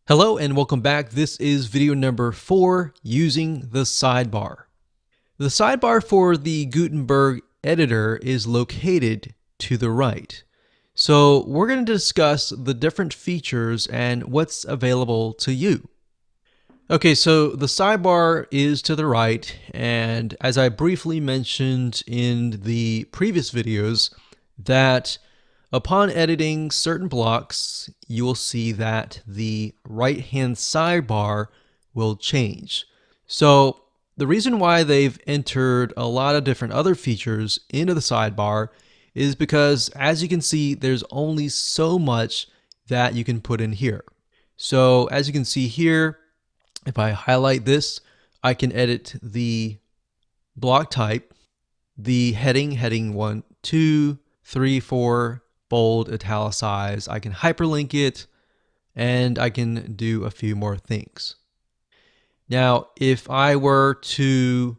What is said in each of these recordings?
Hello and welcome back. This is video number 4, using the sidebar. The sidebar for the Gutenberg editor is located to the right. So we're going to discuss the different features and what's available to you. Okay, so the sidebar is to the right, and as I briefly mentioned in the previous videos, that upon editing certain blocks, you will see that the right-hand sidebar will change. So the reason why they've entered a lot of different other features into the sidebar is because, as you can see, there's only so much that you can put in here. So as you can see here, if I highlight this, I can edit the block type, the heading 1, 2, 3, 4, bold, italicize. I can hyperlink it, and I can do a few more things. Now, if I were to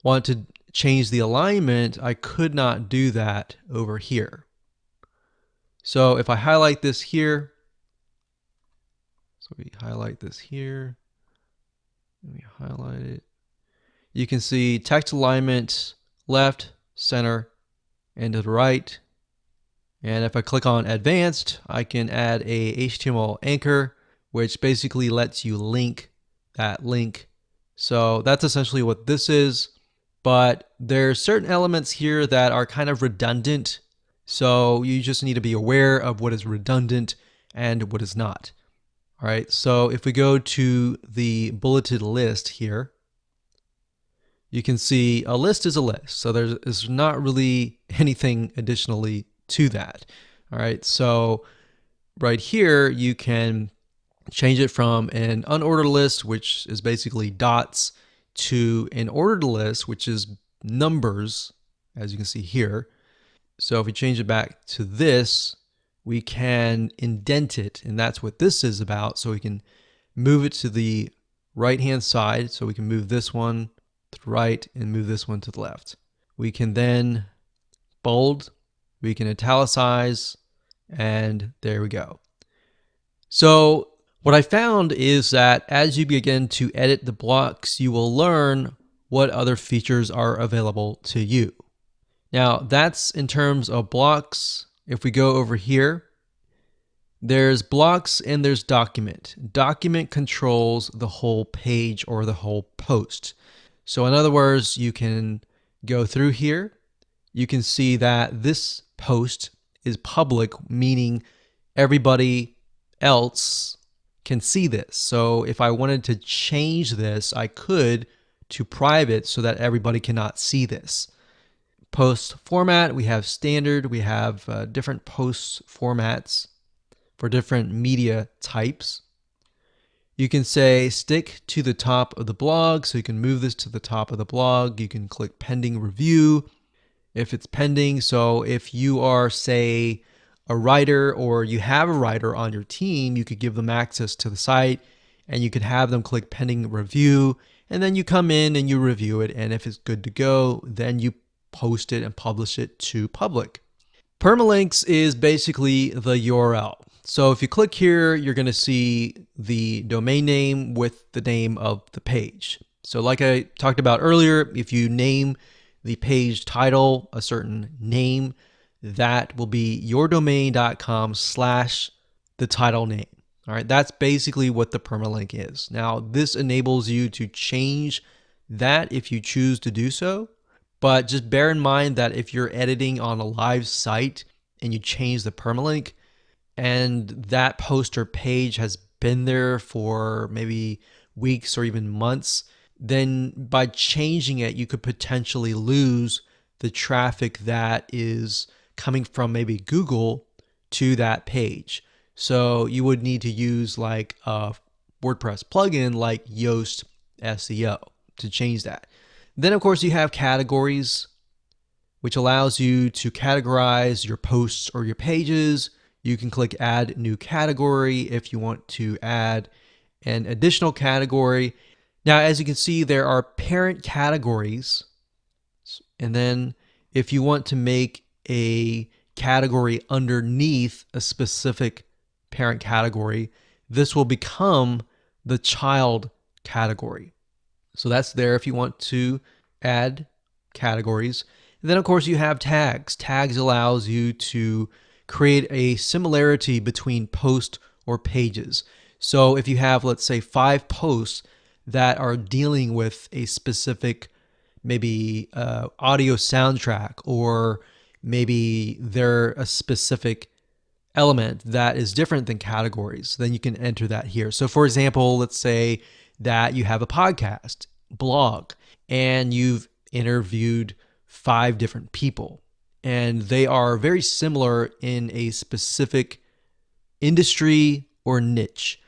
want to change the alignment, I could not do that over here. So if I highlight this here, so we highlight this here, let me highlight it. You can see text alignment left, center, and to the right. And if I click on advanced, I can add a HTML anchor, which basically lets you link that link. So that's essentially what this is. But there's certain elements here that are kind of redundant. So you just need to be aware of what is redundant and what is not. All right, so if we go to the bulleted list here, you can see a list is a list. So there's not really anything additionally to that. All right, so right here, you can change it from an unordered list, which is basically dots, to an ordered list, which is numbers, as you can see here. So if we change it back to this, we can indent it, and that's what this is about. So we can move it to the right-hand side. So we can move this one to the right and move this one to the left. We can then bold, we can italicize, and there we go. So what I found is that as you begin to edit the blocks, you will learn what other features are available to you. Now that's in terms of blocks. If we go over here, there's blocks and there's document. Document controls the whole page or the whole post. So in other words, you can go through here. You can see that this post is public, meaning everybody else can see this. So if I wanted to change this, I could to private so that everybody cannot see this. Post format, we have standard, we have different post formats for different media types. You can say stick to the top of the blog, so you can move this to the top of the blog. You can click pending review if it's pending. So if you are, say, a writer or you have a writer on your team, you could give them access to the site and you could have them click pending review, and then you come in and you review it, and if it's good to go, then you post it and publish it to public. Permalinks is basically the URL. So if you click here, you're going to see the domain name with the name of the page. So like I talked about earlier, if you name the page title a certain name, that will be yourdomain.com/the title name. All right, that's basically what the permalink is. Now, this enables you to change that if you choose to do so, but just bear in mind that if you're editing on a live site and you change the permalink, and that post or page has been there for maybe weeks or even months, then by changing it, you could potentially lose the traffic that is coming from maybe Google to that page. So you would need to use like a WordPress plugin like Yoast SEO to change that. Then of course you have categories, which allows you to categorize your posts or your pages. You can click add new category if you want to add an additional category. Now, as you can see, there are parent categories. And then if you want to make a category underneath a specific parent category, this will become the child category. So that's there if you want to add categories. And then of course you have tags. Tags allows you to create a similarity between posts or pages. So if you have, let's say, 5 posts that are dealing with a specific maybe audio soundtrack, or maybe they're a specific element that is different than categories, then you can enter that here. So for example, let's say that you have a podcast, blog, and you've interviewed 5 different people, and they are very similar in a specific industry or niche.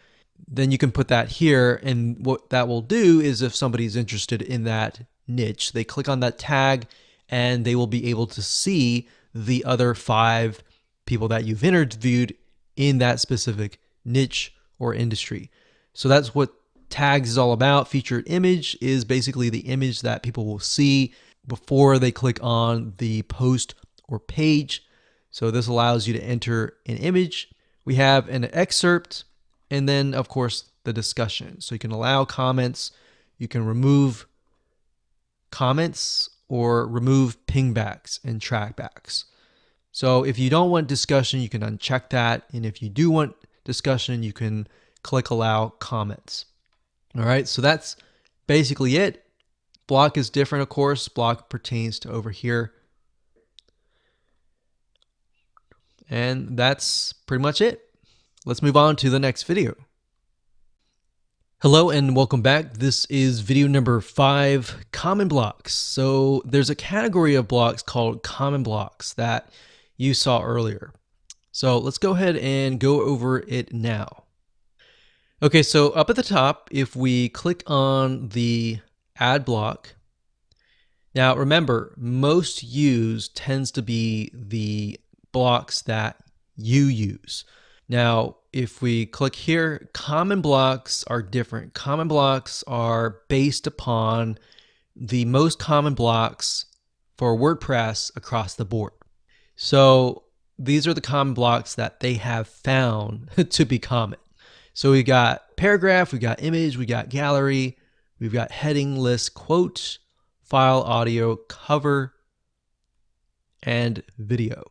Then you can put that here, and what that will do is if somebody's interested in that niche, they click on that tag and they will be able to see the other 5 people that you've interviewed in that specific niche or industry. So that's what tags is all about. Featured image is basically the image that people will see before they click on the post or page. So this allows you to enter an image. We have an excerpt, and then of course the discussion. So you can allow comments, you can remove comments, or remove pingbacks and trackbacks. So if you don't want discussion, you can uncheck that. And if you do want discussion, you can click allow comments. All right, so that's basically it. Block is different, of course. Block pertains to over here. And that's pretty much it. Let's move on to the next video. Hello and welcome back. This is video number 5, common blocks. So there's a category of blocks called common blocks that you saw earlier. So let's go ahead and go over it now. Okay, so up at the top, if we click on the add block, now remember, most used tends to be the blocks that you use. Now, if we click here, common blocks are different. Common blocks are based upon the most common blocks for WordPress across the board. So these are the common blocks that they have found to be common. So we got paragraph, we got image, we got gallery, we've got heading, list, quote, file, audio, cover, and video.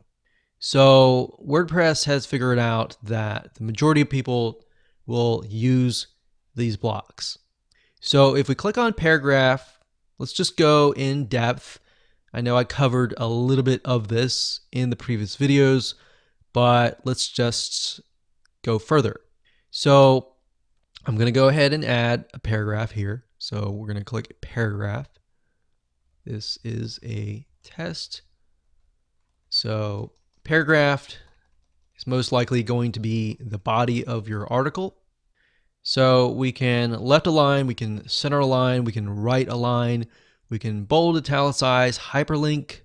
So WordPress has figured out that the majority of people will use these blocks. So if we click on paragraph, let's just go in depth. I know I covered a little bit of this in the previous videos, but let's just go further. So I'm going to go ahead and add a paragraph here. So we're going to click paragraph. This is a test. So paragraph is most likely going to be the body of your article. So we can left align, we can center align, we can right align, we can bold, italicize, hyperlink,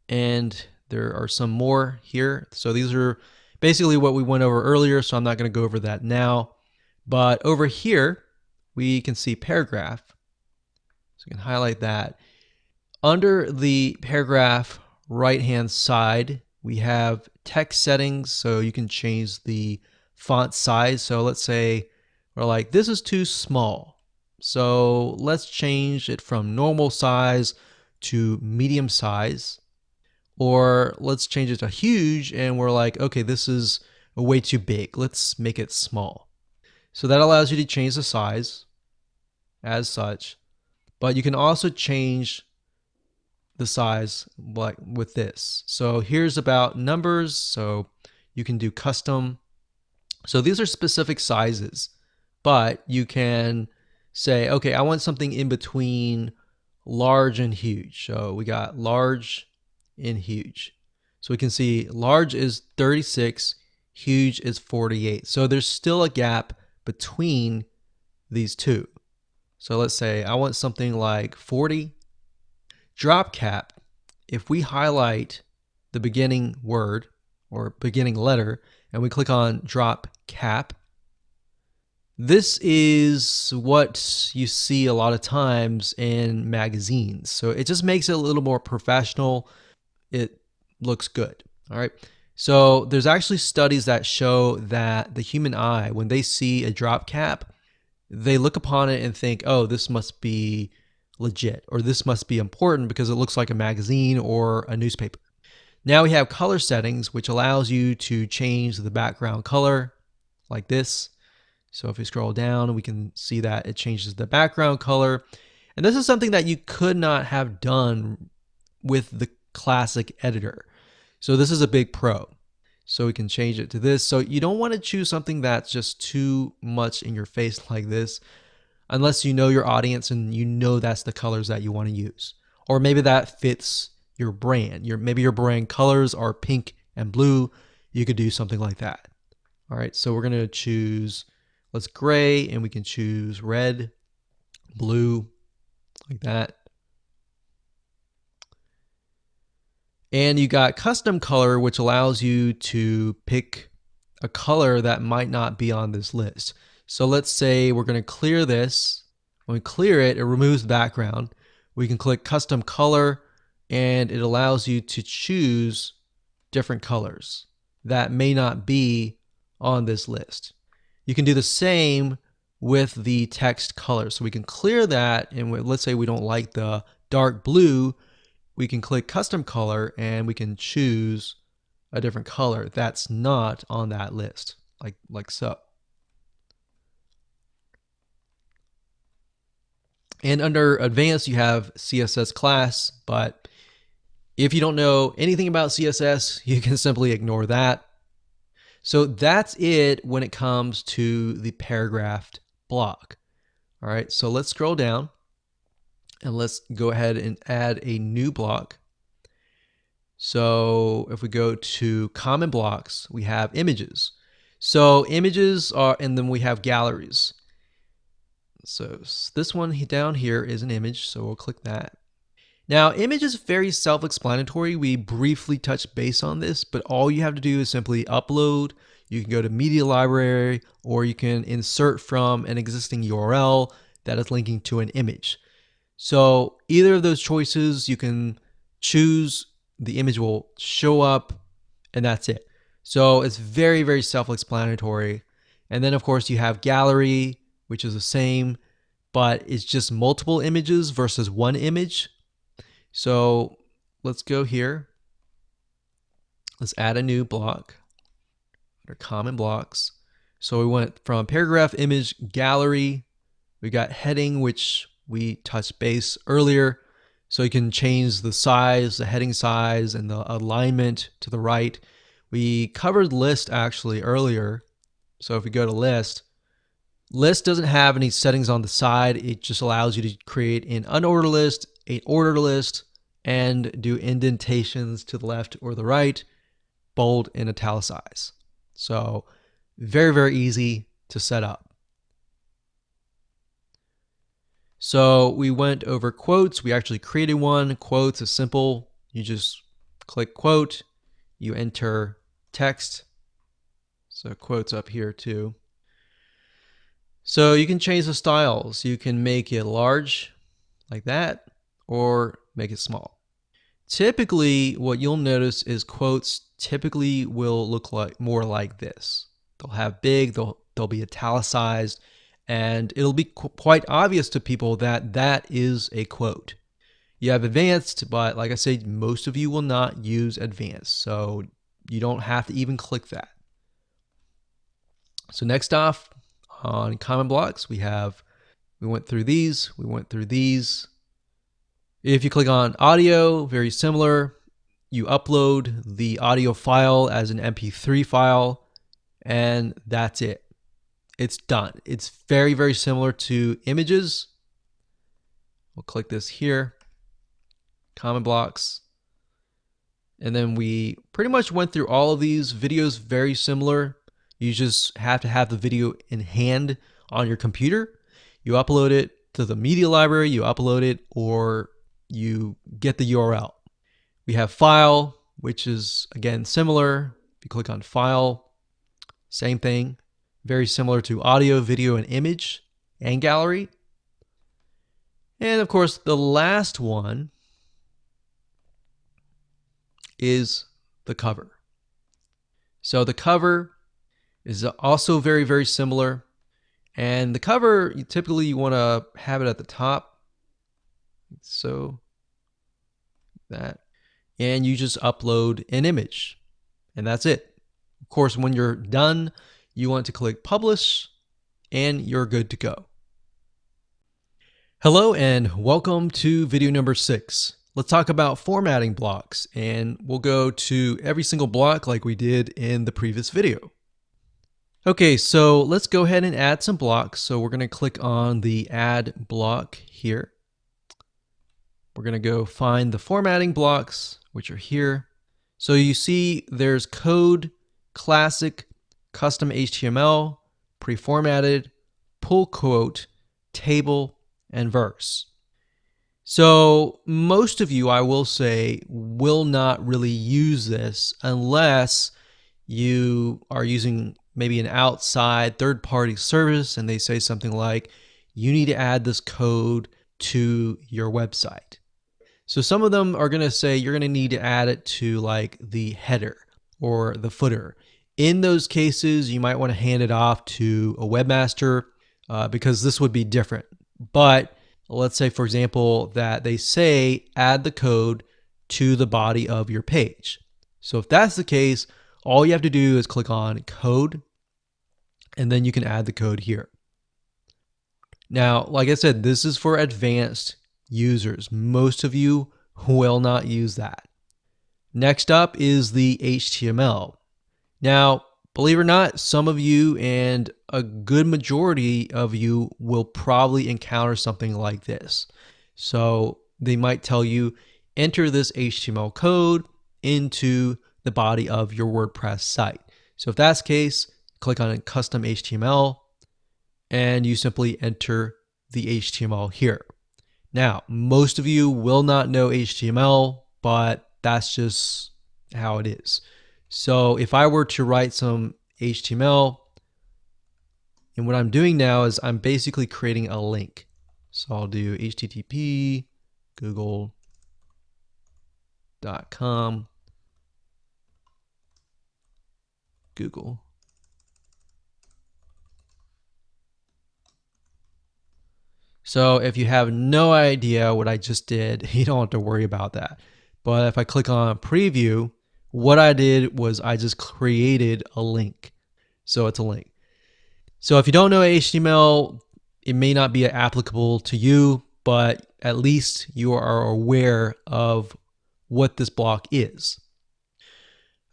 and there are some more here. So these are basically what we went over earlier, so I'm not going to go over that now. But over here, we can see paragraph. So we can highlight that. Under the paragraph right-hand side, we have text settings, so you can change the font size. So let's say we're like, this is too small. So let's change it from normal size to medium size. Or let's change it to huge, and we're like, okay, this is way too big. Let's make it small. So that allows you to change the size as such, but you can also change the size like with this. So here's about numbers. So you can do custom. So these are specific sizes, but you can say, okay, I want something in between large and huge. So we got large and huge. So we can see large is 36, huge is 48. So there's still a gap between these two. So let's say I want something like 40. Drop cap, if we highlight the beginning word or beginning letter and we click on drop cap, this is what you see a lot of times in magazines. So it just makes it a little more professional. It looks good. All right. So there's actually studies that show that the human eye, when they see a drop cap, they look upon it and think, oh, this must be legit, or this must be important because it looks like a magazine or a newspaper. Now we have color settings, which allows you to change the background color like this. So if we scroll down, we can see that it changes the background color. And this is something that you could not have done with the classic editor. So this is a big pro. So we can change it to this. So you don't want to choose something that's just too much in your face like this, unless you know your audience and you know that's the colors that you want to use. Or maybe that fits your brand. Maybe your brand colors are pink and blue. You could do something like that. All right, so we're going to choose, let's gray, and we can choose red, blue, like that. And you got custom color, which allows you to pick a color that might not be on this list. So let's say we're going to clear this. When we clear it, it removes the background. We can click custom color, and it allows you to choose different colors that may not be on this list. You can do the same with the text color. So we can clear that, and let's say we don't like the dark blue, we can click custom color and we can choose a different color that's not on that list, like so. And under advanced, you have CSS class, but if you don't know anything about CSS, you can simply ignore that. So that's it when it comes to the paragraphed block. All right, so let's scroll down and let's go ahead and add a new block. So if we go to common blocks, we have images. So images are, and then we have galleries. So this one down here is an image, so we'll click that. Now, image is very self-explanatory. We briefly touched base on this, but all you have to do is simply upload. You can go to media library, or you can insert from an existing URL that is linking to an image. So either of those choices, you can choose, the image will show up, and that's it. So it's very, very self-explanatory. And then of course you have gallery, which is the same, but it's just multiple images versus one image. So let's go here. Let's add a new block under common blocks. So we went from paragraph, image, gallery. We got heading, which we touched base earlier. So you can change the size, the heading size, and the alignment to the right. We covered list actually earlier. So if we go to list doesn't have any settings on the side. It just allows you to create an unordered list, an ordered list, and do indentations to the left or the right, bold and italicize. So very, very easy to set up. So we went over quotes. We actually created one. Quotes is simple. You just click quote, you enter text. So quotes up here too. So you can change the styles. You can make it large like that, or make it small. Typically, what you'll notice is quotes typically will look like more like this. They'll have big, they'll be italicized, and it'll be quite obvious to people that that is a quote. You have advanced, but like I said, most of you will not use advanced, so you don't have to even click that. So next off, on common blocks, we went through these. If you click on audio, very similar. You upload the audio file as an MP3 file, and that's it. It's done. It's very, very similar to images. We'll click this here, common blocks. And then we pretty much went through all of these videos, very similar. You just have to have the video in hand on your computer. You upload it to the media library, you upload it, or you get the URL. We have file, which is again similar. If you click on file, same thing. Very similar to audio, video, and image, and gallery. And of course, the last one is the cover. So the cover is also very, very similar. And the cover, typically you want to have it at the top. So that. And you just upload an image. And that's it. Of course, when you're done, you want to click publish and you're good to go. Hello and welcome to video number 6. Let's talk about formatting blocks, and we'll go to every single block like we did in the previous video. Okay, so let's go ahead and add some blocks. So we're going to click on the add block here. We're going to go find the formatting blocks, which are here. So you see there's code, classic, custom HTML, pre-formatted, pull quote, table, and verse. So most of you, I will say, will not really use this unless you are using maybe an outside third-party service and they say something like, you need to add this code to your website. So some of them are going to say you're going to need to add it to like the header or the footer. In those cases, you might want to hand it off to a webmaster because this would be different. But let's say, for example, that they say add the code to the body of your page. So if that's the case, all you have to do is click on code, and then you can add the code here. Now, like I said, this is for advanced users. Most of you will not use that. Next up is the HTML. Now, believe it or not, some of you and a good majority of you will probably encounter something like this. So they might tell you, enter this HTML code into the body of your WordPress site. So if that's the case, click on custom HTML and you simply enter the HTML here. Now, most of you will not know HTML, but that's just how it is. So if I were to write some HTML, and what I'm doing now is I'm basically creating a link. So I'll do http google.com Google. So if you have no idea what I just did, you don't have to worry about that. But if I click on preview, what I did was I just created a link. So it's a link. So if you don't know HTML, it may not be applicable to you, but at least you are aware of what this block is.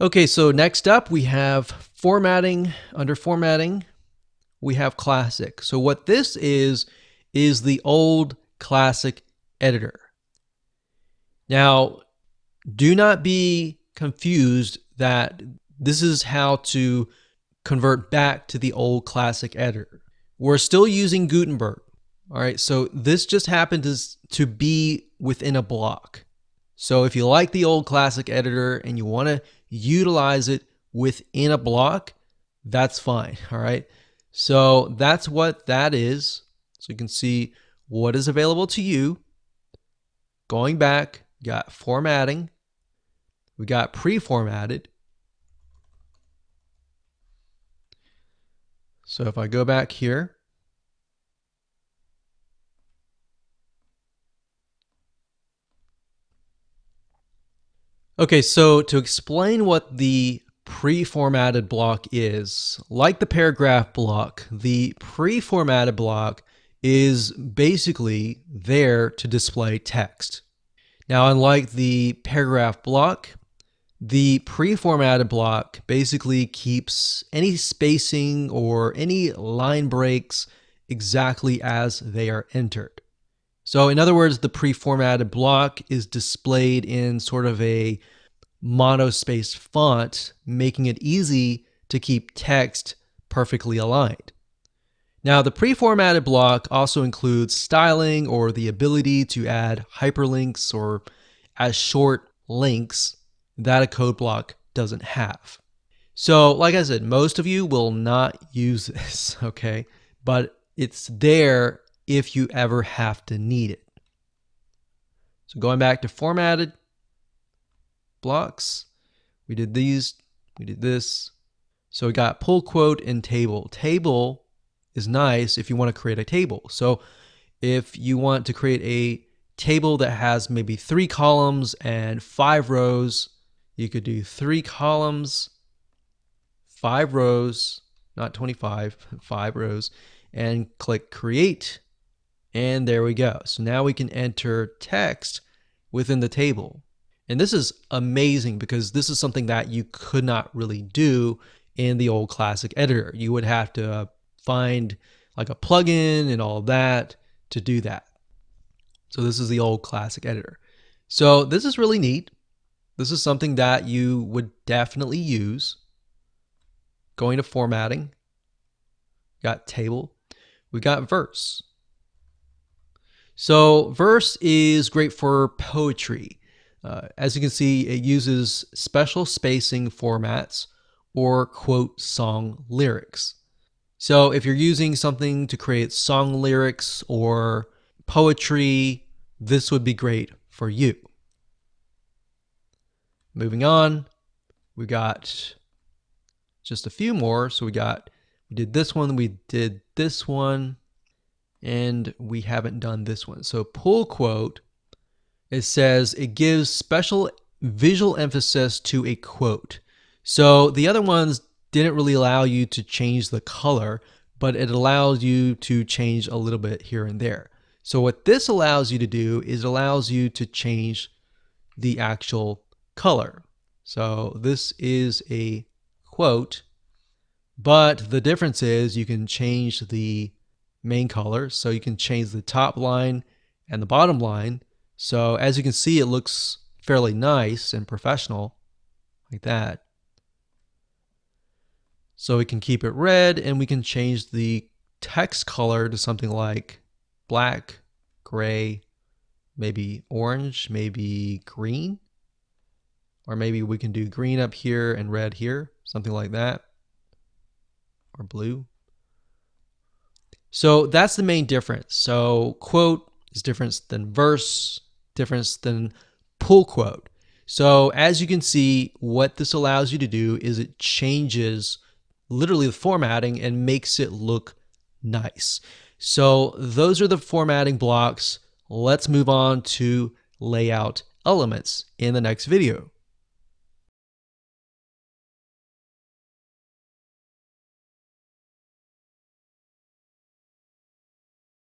Okay, so next up we have formatting. Under formatting, we have classic. So what this is the old classic editor. Now, do not be confused that this is how to convert back to the old classic editor. We're still using Gutenberg. All right, so this just happened to be within a block. So if you like the old classic editor and you want to utilize it within a block, that's fine. All right, so that's what that is. So you can see what is available to you. Going back, we got formatting, we got pre-formatted. So if I go back here, okay, so to explain what the pre-formatted block is, like the paragraph block, the pre-formatted block is basically there to display text. Now, unlike the paragraph block, the pre-formatted block basically keeps any spacing or any line breaks exactly as they are entered. So in other words, the pre-formatted block is displayed in sort of a monospaced font, making it easy to keep text perfectly aligned. Now, the pre-formatted block also includes styling or the ability to add hyperlinks or as short links that a code block doesn't have. So, like I said, most of you will not use this, okay? But it's there if you ever have to need it. So going back to formatted blocks, we did these, we did this, So we got pull quote and table. Table is nice if you want to create a table. So if you want to create a table that has maybe 3 columns and 5 rows, you could do 3 columns, 5 rows, not 25, 5 rows, and click create. And there we go. So now we can enter text within the table. And this is amazing because this is something that you could not really do in the old classic editor. You would have to find like a plugin and all of that to do that. So this is the old classic editor. So this is really neat. This is something that you would definitely use. Going to formatting, got table, we got verse. So verse is great for poetry. As you can see, it uses special spacing formats or quote song lyrics. So if you're using something to create song lyrics or poetry, this would be great for you. Moving on, we got just a few more. So we did this one, we did this one, and we haven't done this one. So pull quote, it says it gives special visual emphasis to a quote. So the other ones didn't really allow you to change the color, but it allows you to change a little bit here and there. So what this allows you to do is it allows you to change the actual color. So this is a quote, but the difference is you can change the main color. So you can change the top line and the bottom line. So as you can see, it looks fairly nice and professional like that. So we can keep it red and we can change the text color to something like black, gray, maybe orange, maybe green, or maybe we can do green up here and red here, something like that, or blue. So that's the main difference. So quote is different than verse, different than pull quote. So as you can see, what this allows you to do is it changes literally the formatting and makes it look nice. So those are the formatting blocks. Let's move on to layout elements in the next video.